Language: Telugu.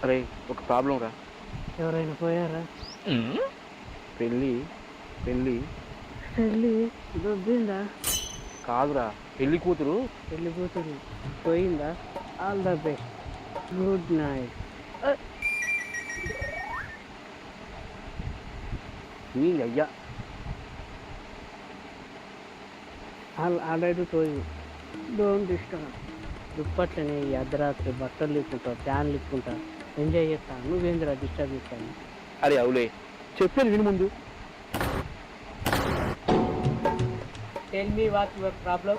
అరే ఒక ప్రాబ్లం రా. ఎవరైనా పోయారా? పెళ్ళి పెళ్ళి పెళ్ళి దొబ్బిందా? కాదురా, పెళ్లి కూతురు. పెళ్లి కూతురు పోయిందా? All the best, good night. నీ అయ్యా. ఆల్రెడీ పోయి డోంట్ డిస్టర్బ్. దుప్పట్లని ఈ అర్ధరాత్రి బట్టలు లిక్కుంటా, ఫ్యాన్ లిక్కుంటా ఎంజాయ్ చేస్తాను. నువ్వేంద్రా డిస్టర్బ్ చేస్తాను? అరే అవులే, చెప్పేది విని ముందు. Tell me what your problem.